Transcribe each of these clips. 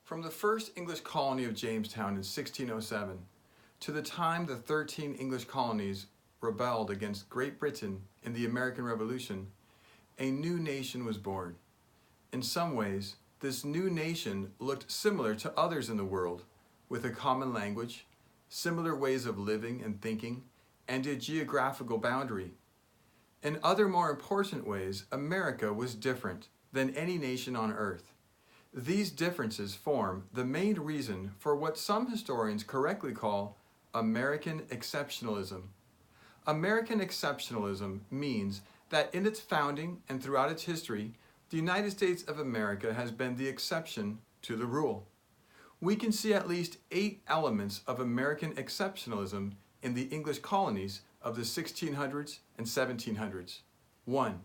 From the first English colony of Jamestown in 1607 to the time the 13 English colonies rebelled against Great Britain in the American Revolution, a new nation was born. In some ways, this new nation looked similar to others in the world, with a common language, similar ways of living and thinking, and a geographical boundary. In other more important ways, America was different than any nation on earth. These differences form the main reason for what some historians correctly call American Exceptionalism. American Exceptionalism means that in its founding and throughout its history, the United States of America has been the exception to the rule. We can see at least 8 elements of American Exceptionalism in the English colonies of the 1600s and 1700s. 1.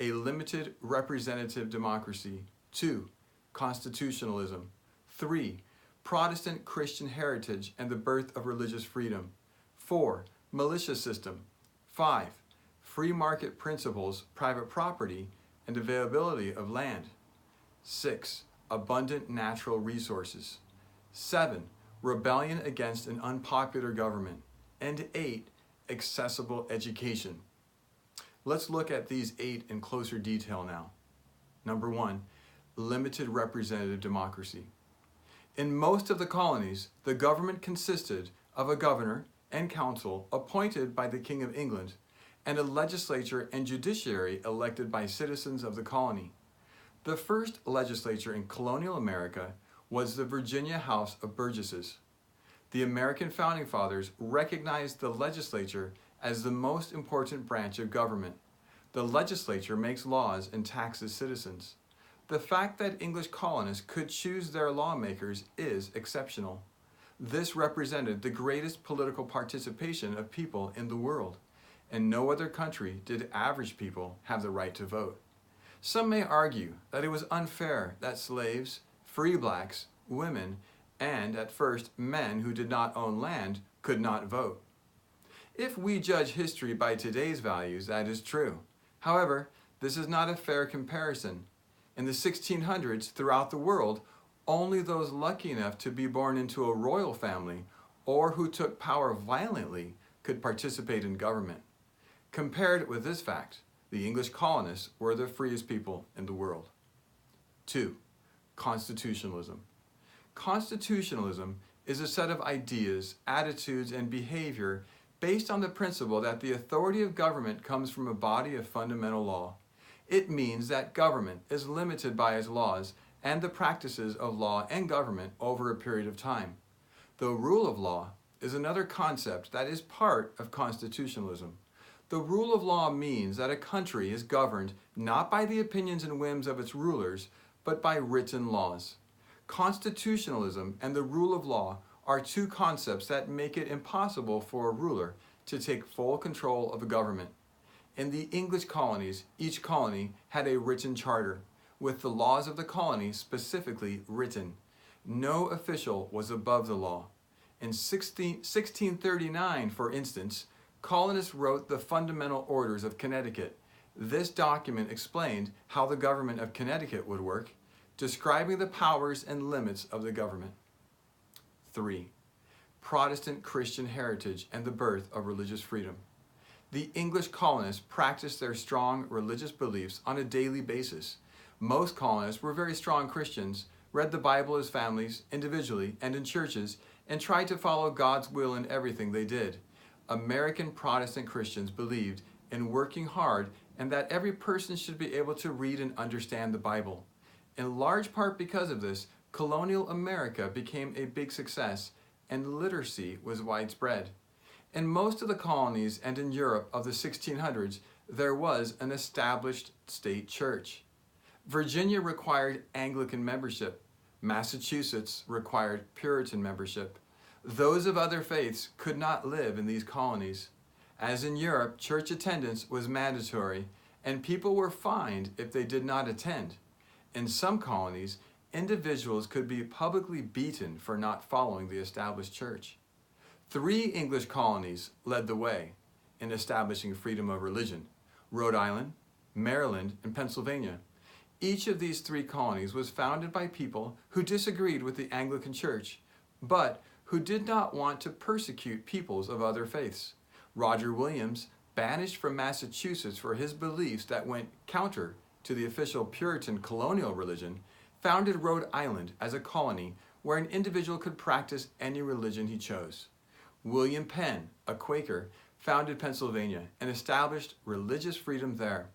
A limited representative democracy. 2. Constitutionalism. 3. Protestant Christian heritage and the birth of religious freedom. 4. Militia System. 5. Free market principles, private property, and availability of land. 6. Abundant natural resources. 7. Rebellion against an unpopular government. And 8. Accessible education. Let's look at these 8 in closer detail now. Number 1. Limited representative democracy. In most of the colonies, the government consisted of a governor and council appointed by the King of England and a legislature and judiciary elected by citizens of the colony. The first legislature in colonial America was the Virginia House of Burgesses. The American Founding Fathers recognized the legislature as the most important branch of government. The legislature makes laws and taxes citizens. The fact that English colonists could choose their lawmakers is exceptional. This represented the greatest political participation of people in the world. In no other country did average people have the right to vote. Some may argue that it was unfair that slaves, free blacks, women, and at first men who did not own land could not vote. If we judge history by today's values, that is true. However, this is not a fair comparison. In the 1600s, throughout the world, only those lucky enough to be born into a royal family or who took power violently could participate in government. Compared with this fact, the English colonists were the freest people in the world. 2. Constitutionalism. Constitutionalism is a set of ideas, attitudes, and behavior based on the principle that the authority of government comes from a body of fundamental law. It means that government is limited by its laws and the practices of law and government over a period of time. The rule of law is another concept that is part of constitutionalism. The rule of law means that a country is governed not by the opinions and whims of its rulers, but by written laws. Constitutionalism and the rule of law are 2 concepts that make it impossible for a ruler to take full control of a government. In the English colonies, each colony had a written charter, with the laws of the colony specifically written. No official was above the law. In 1639, for instance, colonists wrote the Fundamental Orders of Connecticut. This document explained how the government of Connecticut would work, describing the powers and limits of the government. 3. Protestant Christian heritage and the birth of religious freedom. The English colonists practiced their strong religious beliefs on a daily basis. Most colonists were very strong Christians, read the Bible as families, individually, and in churches, and tried to follow God's will in everything they did. American Protestant Christians believed in working hard and that every person should be able to read and understand the Bible. In large part because of this, colonial America became a big success and literacy was widespread. In most of the colonies and in Europe of the 1600s, there was an established state church. Virginia required Anglican membership. Massachusetts required Puritan membership. Those of other faiths could not live in these colonies. As in Europe, church attendance was mandatory, and people were fined if they did not attend. In some colonies, individuals could be publicly beaten for not following the established church. 3 English colonies led the way in establishing freedom of religion: Rhode Island, Maryland, and Pennsylvania. Each of these three colonies was founded by people who disagreed with the Anglican Church, but who did not want to persecute peoples of other faiths. Roger Williams, banished from Massachusetts for his beliefs that went counter to the official Puritan colonial religion, founded Rhode Island as a colony where an individual could practice any religion he chose. William Penn, a Quaker, founded Pennsylvania and established religious freedom there.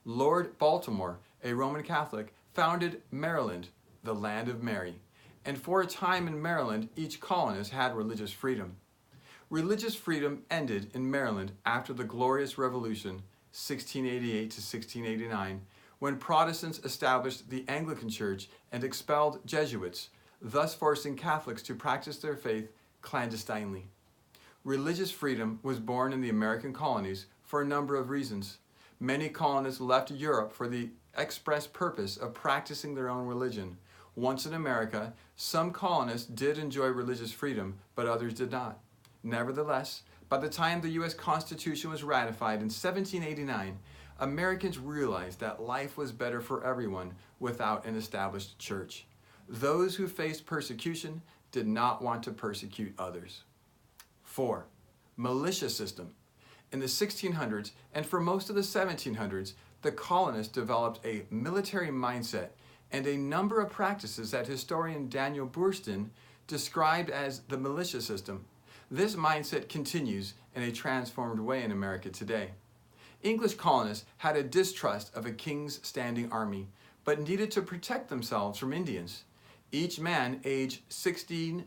Lord Baltimore, a Roman Catholic, founded Maryland, the land of Mary. And for a time in Maryland, each colonist had religious freedom. Religious freedom ended in Maryland after the Glorious Revolution, 1688 to 1689, when Protestants established the Anglican Church and expelled Jesuits, thus forcing Catholics to practice their faith clandestinely. Religious freedom was born in the American colonies for a number of reasons. Many colonists left Europe for the express purpose of practicing their own religion. Once in America, some colonists did enjoy religious freedom, but others did not. Nevertheless, by the time the U.S. Constitution was ratified in 1789, Americans realized that life was better for everyone without an established church. Those who faced persecution did not want to persecute others. 4. Militia System. In the 1600s and for most of the 1700s, the colonists developed a military mindset and a number of practices that historian Daniel Burgesses described as the militia system. This mindset continues in a transformed way in America today. English colonists had a distrust of a king's standing army, but needed to protect themselves from Indians. Each man aged 16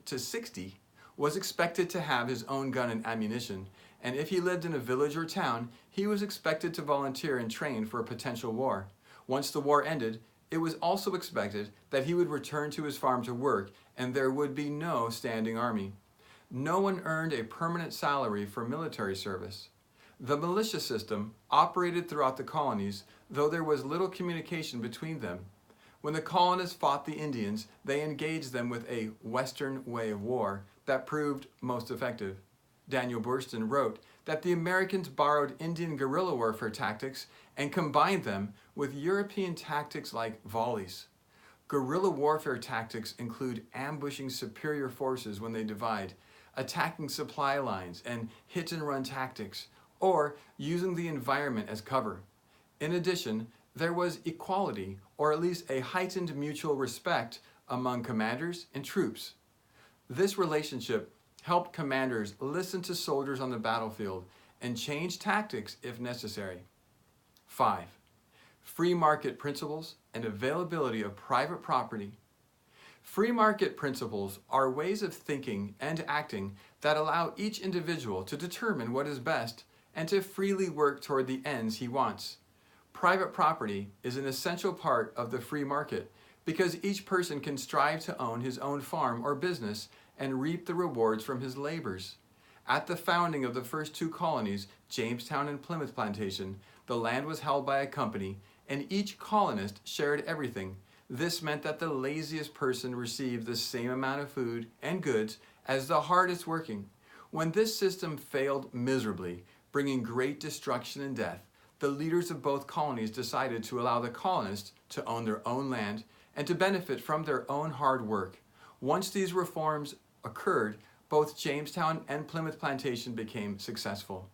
to 60 was expected to have his own gun and ammunition, and if he lived in a village or town, he was expected to volunteer and train for a potential war. Once the war ended, it was also expected that he would return to his farm to work, and there would be no standing army. No one earned a permanent salary for military service. The militia system operated throughout the colonies, though there was little communication between them. When the colonists fought the Indians, they engaged them with a Western way of war that proved most effective. Daniel Burgesses wrote that the Americans borrowed Indian guerrilla warfare tactics and combined them with European tactics like volleys. Guerrilla warfare tactics include ambushing superior forces when they divide, attacking supply lines and hit-and-run tactics, or using the environment as cover. In addition, there was equality, or at least a heightened mutual respect among commanders and troops. This relationship helped commanders listen to soldiers on the battlefield and change tactics if necessary. 5. Free market principles and availability of private property. Free market principles are ways of thinking and acting that allow each individual to determine what is best and to freely work toward the ends he wants. Private property is an essential part of the free market because each person can strive to own his own farm or business and reap the rewards from his labors. At the founding of the first two colonies, Jamestown and Plymouth Plantation, the land was held by a company and each colonist shared everything. This meant that the laziest person received the same amount of food and goods as the hardest working. When this system failed miserably, bringing great destruction and death, the leaders of both colonies decided to allow the colonists to own their own land and to benefit from their own hard work. Once these reforms occurred, both Jamestown and Plymouth Plantation became successful.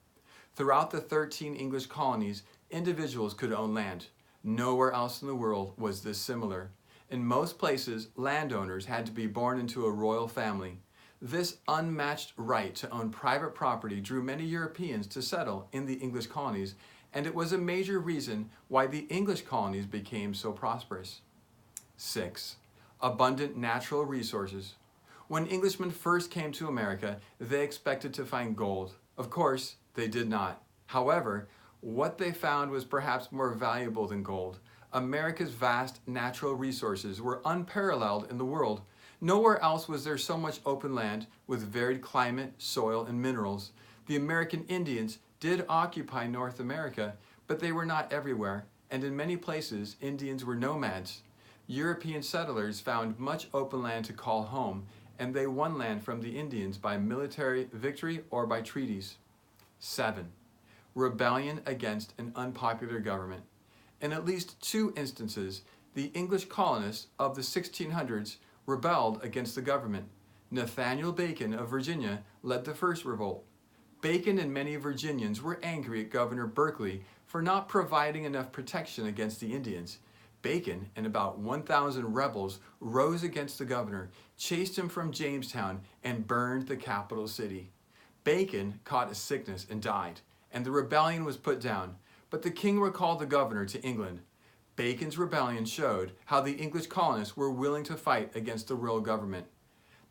Throughout the 13 English colonies, individuals could own land. Nowhere else in the world was this similar. In most places, landowners had to be born into a royal family. This unmatched right to own private property drew many Europeans to settle in the English colonies, and it was a major reason why the English colonies became so prosperous. 6. Abundant natural resources. When Englishmen first came to America, they expected to find gold. Of course, they did not. However, what they found was perhaps more valuable than gold. America's vast natural resources were unparalleled in the world. Nowhere else was there so much open land with varied climate, soil, and minerals. The American Indians did occupy North America, but they were not everywhere, and in many places, Indians were nomads. European settlers found much open land to call home, and they won land from the Indians by military victory or by treaties. 7. Rebellion against an unpopular government. In at least 2 instances, the English colonists of the 1600s rebelled against the government. Nathaniel Bacon of Virginia led the first revolt. Bacon and many Virginians were angry at Governor Berkeley for not providing enough protection against the Indians. Bacon and about 1,000 rebels rose against the governor, chased him from Jamestown, and burned the capital city. Bacon caught a sickness and died, and the rebellion was put down, but the king recalled the governor to England. Bacon's rebellion showed how the English colonists were willing to fight against the royal government.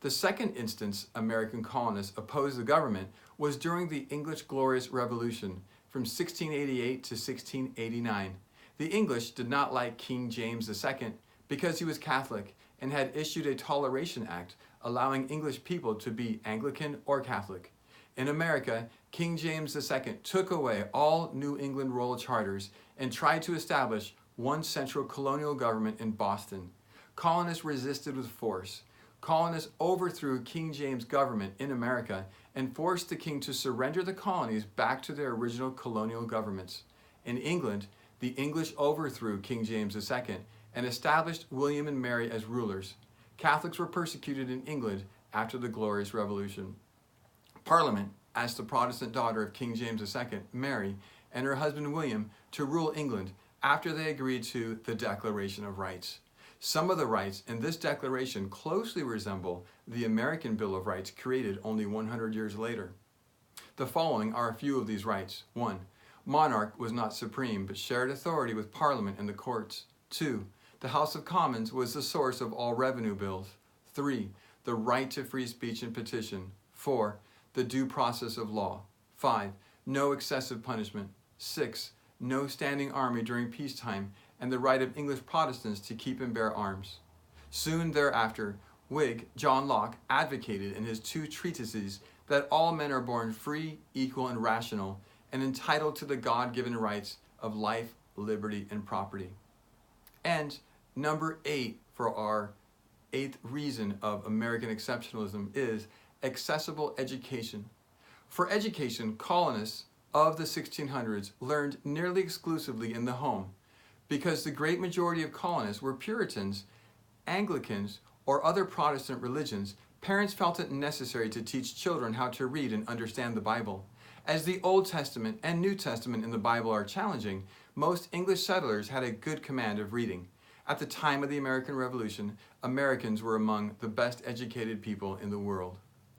The second instance American colonists opposed the government was during the English Glorious Revolution from 1688 to 1689. The English did not like King James II because he was Catholic and had issued a Toleration Act allowing English people to be Anglican or Catholic. In America, King James II took away all New England royal charters and tried to establish one central colonial government in Boston. Colonists resisted with force. Colonists overthrew King James' government in America and forced the king to surrender the colonies back to their original colonial governments. In England, the English overthrew King James II and established William and Mary as rulers. Catholics were persecuted in England after the Glorious Revolution. Parliament asked the Protestant daughter of King James II, Mary, and her husband William to rule England after they agreed to the Declaration of Rights. Some of the rights in this declaration closely resemble the American Bill of Rights created only 100 years later. The following are a few of these rights. 1. Monarch was not supreme, but shared authority with Parliament and the courts. 2. The House of Commons was the source of all revenue bills. 3. The right to free speech and petition. 4. The due process of law. 5. No excessive punishment. 6. No standing army during peacetime, and the right of English Protestants to keep and bear arms. Soon thereafter, Whig John Locke advocated in his 2 treatises that all men are born free, equal, and rational, and entitled to the God-given rights of life, liberty, and property. And number 8 for our 8th reason of American exceptionalism is accessible education. For education, colonists of the 1600s learned nearly exclusively in the home. Because the great majority of colonists were Puritans, Anglicans, or other Protestant religions, parents felt it necessary to teach children how to read and understand the Bible. As the Old Testament and New Testament in the Bible are challenging, most English settlers had a good command of reading. At the time of the American Revolution, Americans were among the best educated people in the world.